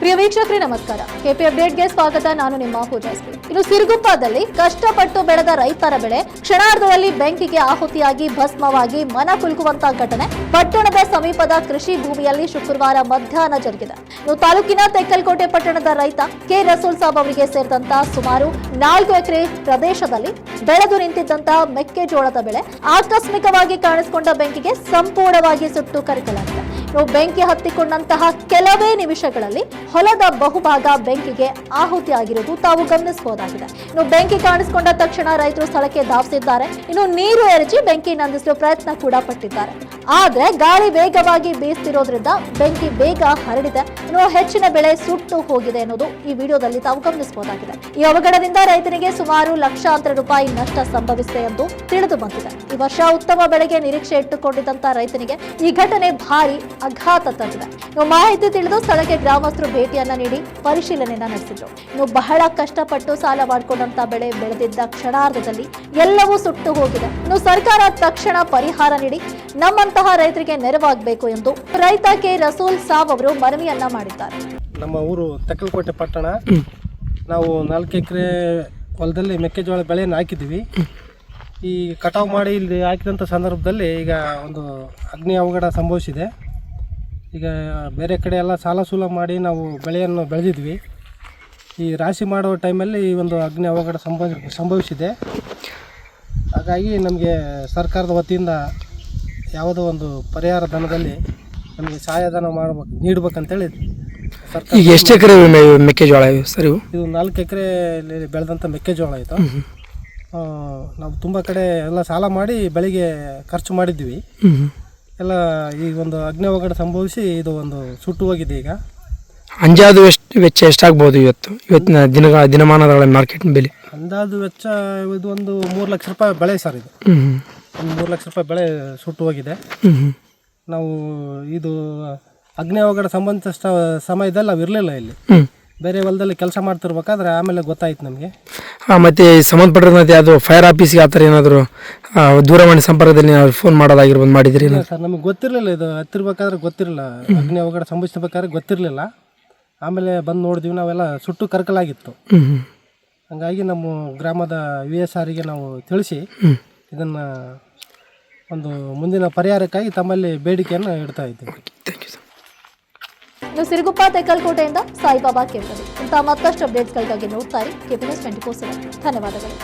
ಪ್ರಿಯ ವೀಕ್ಷಕರೇ ನಮಸ್ಕಾರ. ಕೆಪಿ ಅಪ್ಡೇಟ್ಗೆ ಸ್ವಾಗತ. ನಾನು ನಿಮ್ಮ ಪೂಜಾಸ್ತ್ರಿ. ಇನ್ನು ಸಿರುಗುಪ್ಪದಲ್ಲಿ ಕಷ್ಟಪಟ್ಟು ಬೆಳೆದ ರೈತರ ಬೆಳೆ ಕ್ಷಣಾರ್ಧದಲ್ಲಿ ಬೆಂಕಿಗೆ ಆಹುತಿಯಾಗಿ ಭಸ್ಮವಾಗಿ ಮನ ಕುಲುಕುವಂತ ಘಟನೆ ಪಟ್ಟಣದ ಸಮೀಪದ ಕೃಷಿ ಭೂಮಿಯಲ್ಲಿ ಶುಕ್ರವಾರ ಮಧ್ಯಾಹ್ನ ಜರುಗಿದೆ. ಇನ್ನು ತಾಲೂಕಿನ ತೆಕ್ಕಲಕೋಟೆ ಪಟ್ಟಣದ ರೈತ ಕೆ ರಸೂಲ್ ಸಾಬ್ ಅವರಿಗೆ ಸೇರಿದಂತ ಸುಮಾರು 4 ಎಕರೆ ಪ್ರದೇಶದಲ್ಲಿ ಬೆಳೆದು ನಿಂತಿದ್ದಂತಹ ಮೆಕ್ಕೆಜೋಳದ ಬೆಳೆ ಆಕಸ್ಮಿಕವಾಗಿ ಕಾಣಿಸಿಕೊಂಡ ಬೆಂಕಿಗೆ ಸಂಪೂರ್ಣವಾಗಿ ಸುಟ್ಟು ಕರಕಲಾಗಿದೆ. ಬೆಂಕಿ ಹತ್ತಿಕೊಂಡಂತಹ ಕೆಲವೇ ನಿಮಿಷಗಳಲ್ಲಿ ಹೊಲದ ಬಹುಭಾಗ ಬೆಂಕಿಗೆ ಆಹುತಿಯಾಗಿರುವುದು ತಾವು ಗಮನಿಸಬಹುದಾಗಿದೆ. ಇನ್ನು ಬೆಂಕಿ ಕಾಣಿಸಿಕೊಂಡ ತಕ್ಷಣ ರೈತರು ಸ್ಥಳಕ್ಕೆ ಧಾವಿಸಿದ್ದಾರೆ. ಇನ್ನು ನೀರು ಎರಚಿ ಬೆಂಕಿ ನಂದಿಸಲು ಪ್ರಯತ್ನ ಕೂಡ ಪಟ್ಟಿದ್ದಾರೆ. ಆದ್ರೆ ಗಾಳಿ ವೇಗವಾಗಿ ಬೀಸ್ತಿರೋದ್ರಿಂದ ಬೆಂಕಿ ಬೇಗ ಹರಡಿದೆ. ಇನ್ನು ಹೆಚ್ಚಿನ ಬೆಳೆ ಸುಟ್ಟು ಹೋಗಿದೆ ಅನ್ನೋದು ಈ ವಿಡಿಯೋದಲ್ಲಿ ತಾವು ಗಮನಿಸಬಹುದಾಗಿದೆ. ಈ ಅವಘಡದಿಂದ ರೈತನಿಗೆ ಸುಮಾರು ಲಕ್ಷಾಂತರ ರೂಪಾಯಿ ನಷ್ಟ ಸಂಭವಿಸಿದೆ ಎಂದು ತಿಳಿದು ಬಂದಿದೆ. ಈ ವರ್ಷ ಉತ್ತಮ ಬೆಳೆಗೆ ನಿರೀಕ್ಷೆ ಇಟ್ಟುಕೊಂಡಿದ್ದಂತ ರೈತನಿಗೆ ಈ ಘಟನೆ ಭಾರಿ ಆಘಾತ ತಂದಿದೆ. ಇನ್ನು ಮಾಹಿತಿ ತಿಳಿದು ಸ್ಥಳಕ್ಕೆ ಗ್ರಾಮಸ್ಥರು ಭೇಟಿಯನ್ನ ನೀಡಿ ಪರಿಶೀಲನೆಯನ್ನ ನಡೆಸಿದ್ರು. ಇನ್ನು ಬಹಳ ಕಷ್ಟಪಟ್ಟು ಸಾಲ ಮಾಡಿಕೊಂಡಂತ ಬೆಳೆ ಬೆಳೆದಿದ್ದ ಕ್ಷಣಾರ್ಧದಲ್ಲಿ ಎಲ್ಲವೂ ಸುಟ್ಟು ಹೋಗಿದೆ. ಇನ್ನು ಸರ್ಕಾರ ತಕ್ಷಣ ಪರಿಹಾರ ನೀಡಿ ನಮ್ಮಂತಹ ರೈತರಿಗೆ ನೆರವಾಗಬೇಕು ಎಂದು ರೈತ ಕೆ ರಸೂಲ್ ಸಾಬ್ ಅವರು ಮನವಿಯನ್ನ ಮಾಡಿದ್ದಾರೆ. ನಮ್ಮ ಊರು ತೆಕ್ಕಲಕೋಟೆ ಪಟ್ಟಣ. ನಾವು 4 ಎಕರೆ ಹೊಲದಲ್ಲಿ ಮೆಕ್ಕೆಜೋಳ ಬೆಳೆಯನ್ನು ಹಾಕಿದ್ದೀವಿ. ಈ ಕಟಾವು ಮಾಡಿ ಇಲ್ಲಿ ಹಾಕಿದಂಥ ಸಂದರ್ಭದಲ್ಲಿ ಈಗ ಒಂದು ಅಗ್ನಿ ಅವಘಡ ಸಂಭವಿಸಿದೆ. ಈಗ ಬೇರೆ ಕಡೆ ಎಲ್ಲ ಸಾಲ ಸೂಲ ಮಾಡಿ ನಾವು ಬೆಳೆಯನ್ನು ಬೆಳೆದಿದ್ವಿ. ಈ ರಾಶಿ ಮಾಡುವ ಟೈಮಲ್ಲಿ ಈ ಒಂದು ಅಗ್ನಿ ಅವಘಡ ಸಂಭವಿಸಿದೆ. ಹಾಗಾಗಿ ನಮಗೆ ಸರ್ಕಾರದ ವತಿಯಿಂದ ಯಾವುದೋ ಒಂದು ಪರಿಹಾರ ಧನದಲ್ಲಿ ನಮಗೆ ಸಹಾಯಧನ ನೀಡಬೇಕಂತೇಳಿ ಸರ್ಕಾರ. ಈಗ ಎಷ್ಟು ಎಕರೆ ಮೆಕ್ಕೆಜೋಳ ಸರ್? ಇದು 4 ಎಕರೆ ಬೆಳೆದಂಥ ಮೆಕ್ಕೆಜೋಳ ಆಯಿತು. ನಾವು ತುಂಬ ಕಡೆ ಎಲ್ಲ ಸಾಲ ಮಾಡಿ ಬೆಳೆಗೆ ಖರ್ಚು ಮಾಡಿದ್ವಿ. ಎಲ್ಲ ಈ ಒಂದು ಅಗ್ನಿ ಅವಘಡ ಸಂಭವಿಸಿ ಇದು ಒಂದು ಸುಟ್ಟು ಹೋಗಿದೆ. ಈಗ ಅಂದಾಜು ವೆಚ್ಚ ಎಷ್ಟಾಗ್ಬೋದು ಇವತ್ತಿನ ದಿನಮಾನಗಳ ಮಾರ್ಕೆಟ್ ಬೆಲೆ? ಅಂದಾಜು ವೆಚ್ಚ ಇದು ಒಂದು 3 ಲಕ್ಷ ರೂಪಾಯಿ ಬೆಳೆ ಸರ್. ಇದು ಒಂದು 3 ಲಕ್ಷ ರೂಪಾಯಿ ಬೆಳೆ ಸುಟ್ಟು ಹೋಗಿದೆ. ನಾವು ಇದು ಅಗ್ನಿ ಅವಘಡ ಸಂಬಂಧಿಸಿದ ಸಮಯದಲ್ಲಿ ನಾವು ಇರಲಿಲ್ಲ ಇಲ್ಲಿ, ಬೇರೆ ಹೊಲದಲ್ಲಿ ಕೆಲಸ ಮಾಡ್ತಿರ್ಬೇಕಾದ್ರೆ ಆಮೇಲೆ ಗೊತ್ತಾಯ್ತು ನಮಗೆ. ಮತ್ತು ಸಂಬಂಧಪಟ್ಟಂತೆ ಅದು ಫೈರ್ ಆಫೀಸ್ಗೆ ಆ ಥರ ಏನಾದರೂ ದೂರವಾಣಿ ಸಂಪರ್ಕದಲ್ಲಿ ನಾವು ಫೋನ್ ಮಾಡೋದಾಗಿರ್ಬೋದು ಮಾಡಿದ್ರಿ? ಇಲ್ಲ ಸರ್, ನಮಗೆ ಗೊತ್ತಿರಲಿಲ್ಲ. ಇದು ಹತ್ತಿರ್ಬೇಕಾದ್ರೆ ಗೊತ್ತಿರಲಿಲ್ಲ, ಅಗ್ನಿ ಅವಘಡ ಸಂಭವಿಸಬೇಕಾದ್ರೆ ಗೊತ್ತಿರಲಿಲ್ಲ. ಆಮೇಲೆ ಬಂದು ನೋಡಿದ್ವಿ, ನಾವೆಲ್ಲ ಸುಟ್ಟು ಕರಕಲಾಗಿತ್ತು. ಹಾಗಾಗಿ ನಮ್ಮ ಗ್ರಾಮದ VSRಗೆ ನಾವು ತಿಳಿಸಿ ಇದನ್ನು ಒಂದು ಮುಂದಿನ ಪರಿಹಾರಕ್ಕಾಗಿ ತಮ್ಮಲ್ಲಿ ಬೇಡಿಕೆಯನ್ನು ಇಡ್ತಾ ಇದ್ದೀವಿ. Thank you sir. ಇನ್ನು ಸಿರುಗುಪ್ಪ ತೆಕ್ಕಲಕೋಟೆಯಿಂದ ಸಾಯಿಬಾಬಾ ಕೇಳ್ತಾರೆ. ಇಂತಹ ಮತ್ತಷ್ಟು ಅಪ್ಡೇಟ್ಸ್ಗಳಿಗಾಗಿ ನೋಡ್ತಾರೆ KP News 24/7. ಧನ್ಯವಾದಗಳು.